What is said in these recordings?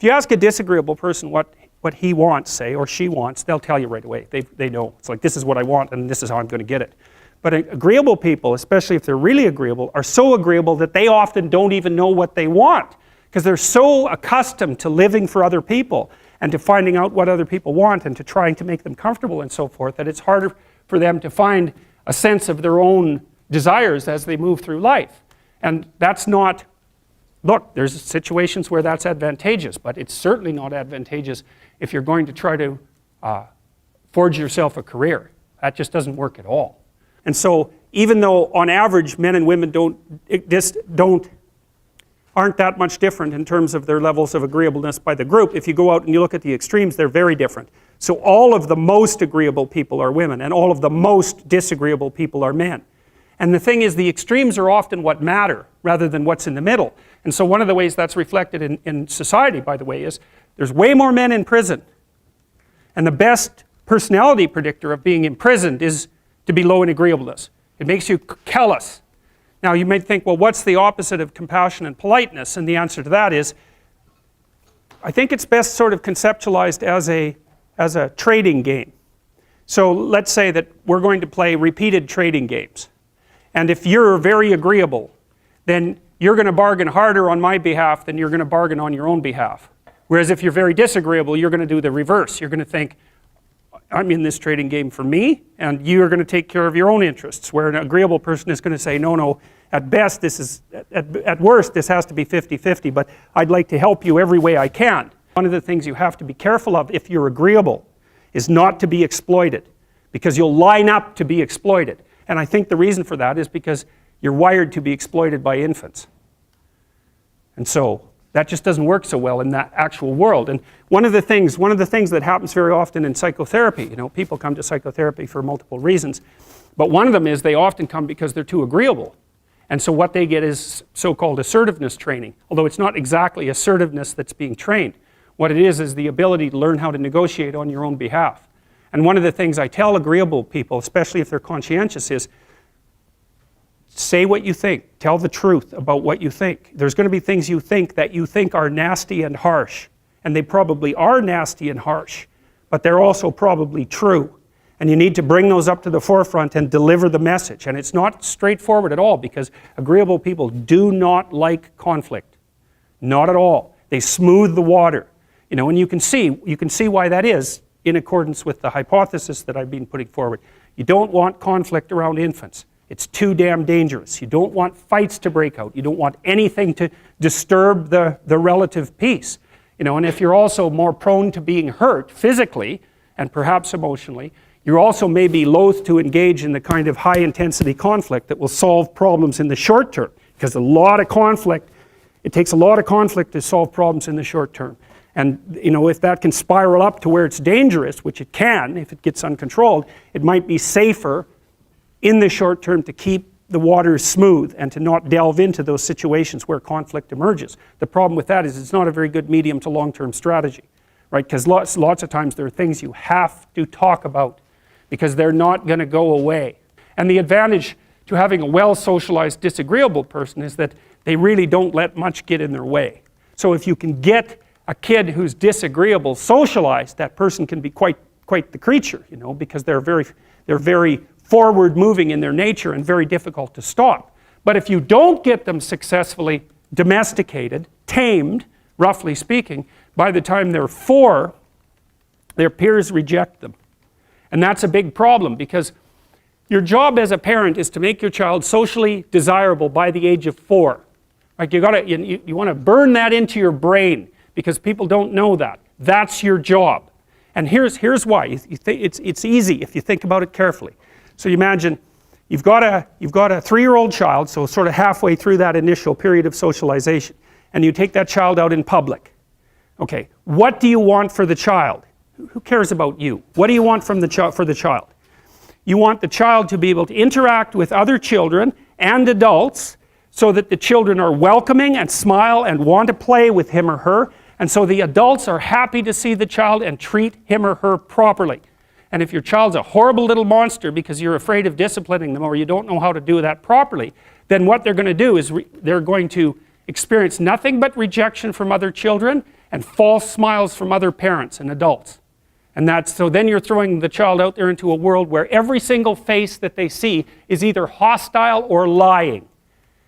If you ask a disagreeable person what he wants, say, or she wants, they'll tell you right away. They know. It's like, this is what I want and this is how I'm going to get it. But agreeable people, especially if they're really agreeable, are so agreeable that they often don't even know what they want, because they're so accustomed to living for other people and to finding out what other people want and to trying to make them comfortable and so forth, that it's harder for them to find a sense of their own desires as they move through life. And that's not, look, there's situations where that's advantageous, but it's certainly not advantageous if you're going to try to forge yourself a career. That just doesn't work at all. And so even though on average men and women aren't that much different in terms of their levels of agreeableness by the group, if you go out and you look at the extremes, they're very different. So all of the most agreeable people are women, and all of the most disagreeable people are men. And the thing is, the extremes are often what matter rather than what's in the middle. And so one of the ways that's reflected in society, by the way, is there's way more men in prison. And the best personality predictor of being imprisoned is to be low in agreeableness. It makes you callous. Now you might think, well, what's the opposite of compassion and politeness? And the answer to that is, I think it's best sort of conceptualized as a trading game. So let's say that we're going to play repeated trading games. And if you're very agreeable, then you're going to bargain harder on my behalf than you're going to bargain on your own behalf. Whereas if you're very disagreeable, you're going to do the reverse. You're going to think, I'm in this trading game for me, and you're going to take care of your own interests. Where an agreeable person is going to say, no, at best, at worst, this has to be 50-50, but I'd like to help you every way I can. One of the things you have to be careful of if you're agreeable is not to be exploited, because you'll line up to be exploited. And I think the reason for that is because you're wired to be exploited by infants. And so that just doesn't work so well in that actual world. And one of the things that happens very often in psychotherapy, people come to psychotherapy for multiple reasons, but one of them is they often come because they're too agreeable. And so what they get is so-called assertiveness training, although it's not exactly assertiveness that's being trained. What it is the ability to learn how to negotiate on your own behalf. And one of the things I tell agreeable people, especially if they're conscientious, is say what you think. Tell the truth about what you think. There's going to be things you think that you think are nasty and harsh. And they probably are nasty and harsh. But they're also probably true. And you need to bring those up to the forefront and deliver the message. And it's not straightforward at all, because agreeable people do not like conflict. Not at all. They smooth the water. And you can see why that is in accordance with the hypothesis that I've been putting forward. You don't want conflict around infants. It's too damn dangerous. You don't want fights to break out. You don't want anything to disturb the relative peace. And if you're also more prone to being hurt physically and perhaps emotionally, you're also maybe loath to engage in the kind of high-intensity conflict that will solve problems in the short term. Because it takes a lot of conflict to solve problems in the short term. And if that can spiral up to where it's dangerous, which it can if it gets uncontrolled, it might be safer in the short term to keep the waters smooth and to not delve into those situations where conflict emerges. The problem with that is it's not a very good medium to long-term strategy, right? Because lots of times there are things you have to talk about because they're not going to go away. And the advantage to having a well-socialized disagreeable person is that they really don't let much get in their way. So if you can get a kid who's disagreeable socialized, that person can be quite the creature, because they're very forward-moving in their nature and very difficult to stop. But if you don't get them successfully domesticated, tamed, roughly speaking, by the time they're 4, their peers reject them. And that's a big problem, because your job as a parent is to make your child socially desirable by the age of 4. Like you want to burn that into your brain, because people don't know that. That's your job. And here's why. It's easy if you think about it carefully. So you imagine you've got a 3-year-old child, so sort of halfway through that initial period of socialization, and you take that child out in public. Okay, what do you want for the child? Who cares about you? What do you want for the child? You want the child to be able to interact with other children and adults so that the children are welcoming and smile and want to play with him or her, and so the adults are happy to see the child and treat him or her properly. And if your child's a horrible little monster because you're afraid of disciplining them or you don't know how to do that properly, then what they're going to do is they're going to experience nothing but rejection from other children, and false smiles from other parents and adults. And so then you're throwing the child out there into a world where every single face that they see is either hostile or lying.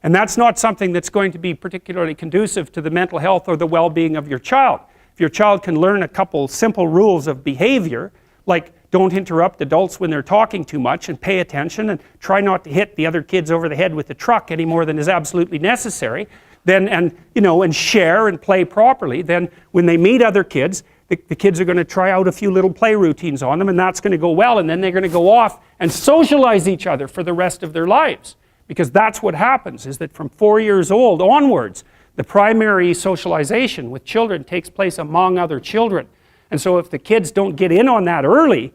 And that's not something that's going to be particularly conducive to the mental health or the well-being of your child. If your child can learn a couple simple rules of behavior, like don't interrupt adults when they're talking too much, and pay attention, and try not to hit the other kids over the head with the truck any more than is absolutely necessary, then, and share and play properly, then when they meet other kids, the kids are going to try out a few little play routines on them, and that's going to go well, and then they're going to go off and socialize each other for the rest of their lives. Because that's what happens, is that from 4 years old onwards, the primary socialization with children takes place among other children. And so if the kids don't get in on that early,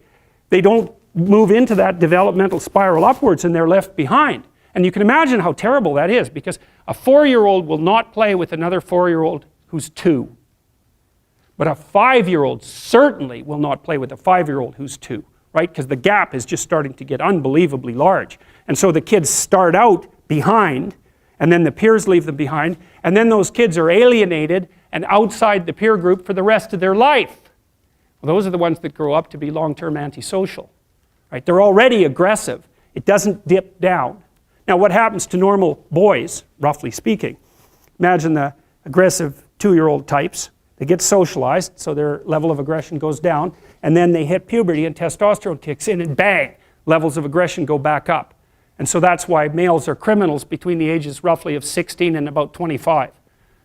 they don't move into that developmental spiral upwards, and they're left behind. And you can imagine how terrible that is, because a 4-year-old will not play with another 4-year-old who's 2. But a 5-year-old certainly will not play with a 5-year-old who's 2, right? Because the gap is just starting to get unbelievably large. And so the kids start out behind, and then the peers leave them behind, and then those kids are alienated and outside the peer group for the rest of their life. Well, those are the ones that grow up to be long-term antisocial, right? They're already aggressive. It doesn't dip down. Now, what happens to normal boys, roughly speaking? Imagine the aggressive 2-year-old types. They get socialized, so their level of aggression goes down, and then they hit puberty and testosterone kicks in, and bang, levels of aggression go back up. And so that's why males are criminals between the ages roughly of 16 and about 25.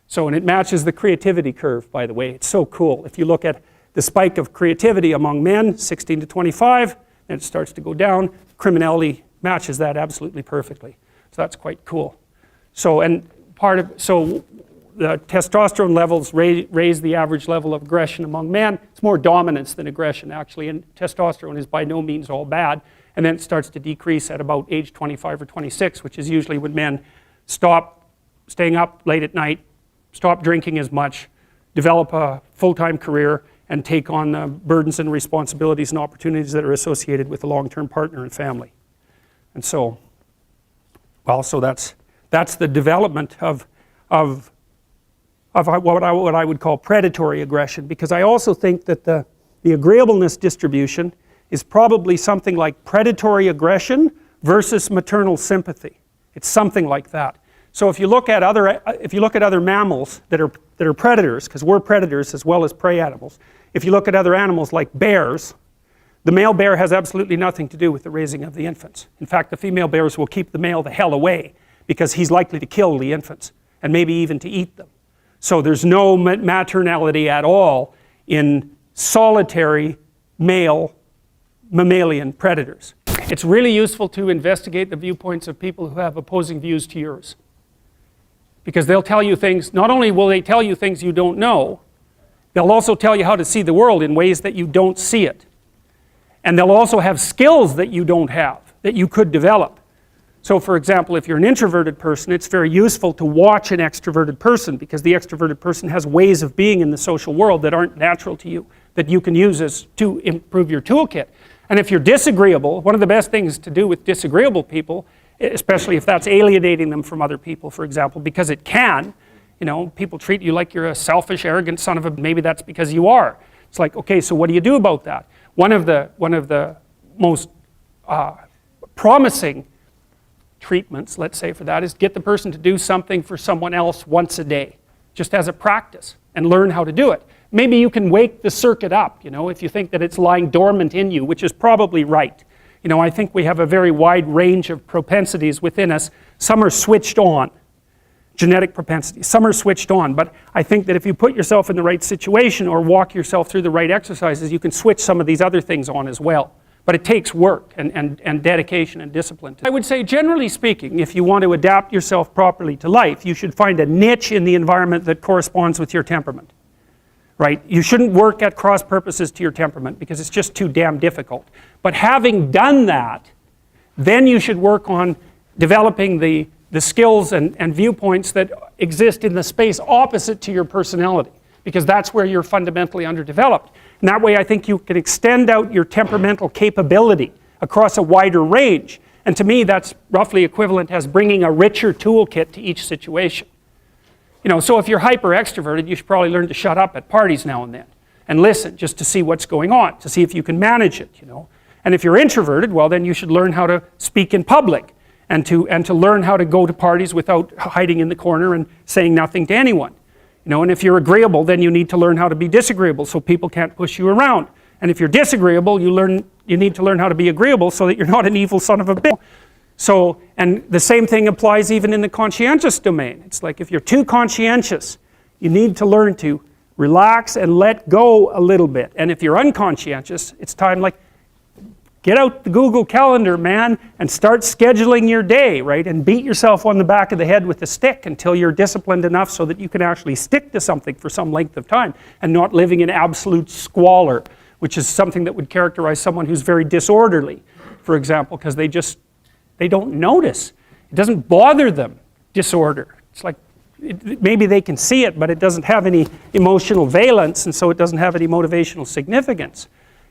So, and it matches the creativity curve, by the way. It's so cool. If you look at the spike of creativity among men, 16 to 25, then it starts to go down. Criminality matches that absolutely perfectly. So that's quite cool. So, the testosterone levels raise the average level of aggression among men. It's more dominance than aggression, actually, and testosterone is by no means all bad. And then it starts to decrease at about age 25 or 26, which is usually when men stop staying up late at night, stop drinking as much, develop a full-time career, and take on the burdens and responsibilities and opportunities that are associated with a long-term partner and family. And so, well, so that's the development of what I would call predatory aggression, because I also think that the agreeableness distribution is probably something like predatory aggression versus maternal sympathy. It's something like that. So if you look at other mammals that are predators, because we're predators as well as prey animals, if you look at other animals like bears, the male bear has absolutely nothing to do with the raising of the infants. In fact, the female bears will keep the male the hell away, because he's likely to kill the infants and maybe even to eat them. So there's no maternality at all in solitary male mammalian predators. It's really useful to investigate the viewpoints of people who have opposing views to yours, because they'll tell you things. Not only will they tell you things you don't know, they'll also tell you how to see the world in ways that you don't see it. And they'll also have skills that you don't have, that you could develop. So for example, if you're an introverted person, it's very useful to watch an extroverted person, because the extroverted person has ways of being in the social world that aren't natural to you, that you can use to improve your toolkit. And if you're disagreeable, one of the best things to do with disagreeable people, especially if that's alienating them from other people, for example, because it can, people treat you like you're a selfish, arrogant son of a, maybe that's because you are. It's like, okay, so what do you do about that? One of the most promising treatments, let's say, for that is get the person to do something for someone else once a day, just as a practice, and learn how to do it. Maybe you can wake the circuit up, if you think that it's lying dormant in you, which is probably right. I think we have a very wide range of propensities within us. Some are switched on, genetic propensities. Some are switched on, but I think that if you put yourself in the right situation or walk yourself through the right exercises, you can switch some of these other things on as well. But it takes work and dedication and discipline. I would say, generally speaking, if you want to adapt yourself properly to life, you should find a niche in the environment that corresponds with your temperament. Right? You shouldn't work at cross purposes to your temperament, because it's just too damn difficult. But having done that, then you should work on developing the skills and viewpoints that exist in the space opposite to your personality, because that's where you're fundamentally underdeveloped. And that way I think you can extend out your temperamental capability across a wider range. And to me, that's roughly equivalent as bringing a richer toolkit to each situation. You know, so if you're hyper extroverted, you should probably learn to shut up at parties now and then and listen just to see what's going on, to see if you can manage it, you know. And if you're introverted, well, then you should learn how to speak in public and to learn how to go to parties without hiding in the corner and saying nothing to anyone. You know, and if you're agreeable, then you need to learn how to be disagreeable so people can't push you around. And if you're disagreeable, you need to learn how to be agreeable so that you're not an evil son of a bitch. So, and the same thing applies even in the conscientious domain. It's like if you're too conscientious, you need to learn to relax and let go a little bit. And if you're unconscientious, it's time like, get out the Google Calendar, man, and start scheduling your day, right? And beat yourself on the back of the head with a stick until you're disciplined enough so that you can actually stick to something for some length of time and not living in absolute squalor, which is something that would characterize someone who's very disorderly, for example, because they don't notice. It doesn't bother them, disorder. It's like, maybe they can see it, but it doesn't have any emotional valence, and so it doesn't have any motivational significance.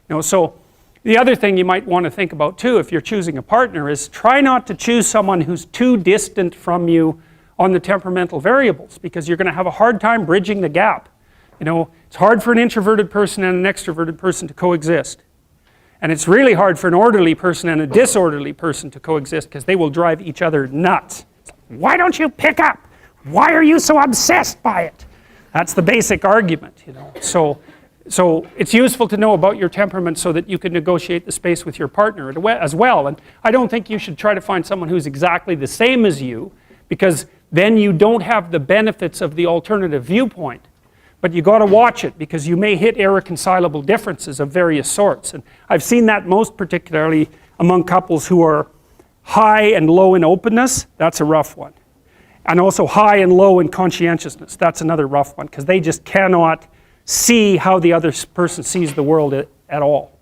You know, so the other thing you might want to think about too, if you're choosing a partner, is try not to choose someone who's too distant from you on the temperamental variables, because you're going to have a hard time bridging the gap. You know, it's hard for an introverted person and an extroverted person to coexist. And it's really hard for an orderly person and a disorderly person to coexist because they will drive each other nuts. Why don't you pick up? Why are you so obsessed by it? That's the basic argument, you know. So it's useful to know about your temperament so that you can negotiate the space with your partner as well. And I don't think you should try to find someone who's exactly the same as you, because then you don't have the benefits of the alternative viewpoint. But you got to watch it, because you may hit irreconcilable differences of various sorts. And I've seen that most particularly among couples who are high and low in openness. That's a rough one. And also high and low in conscientiousness. That's another rough one, because they just cannot see how the other person sees the world at all.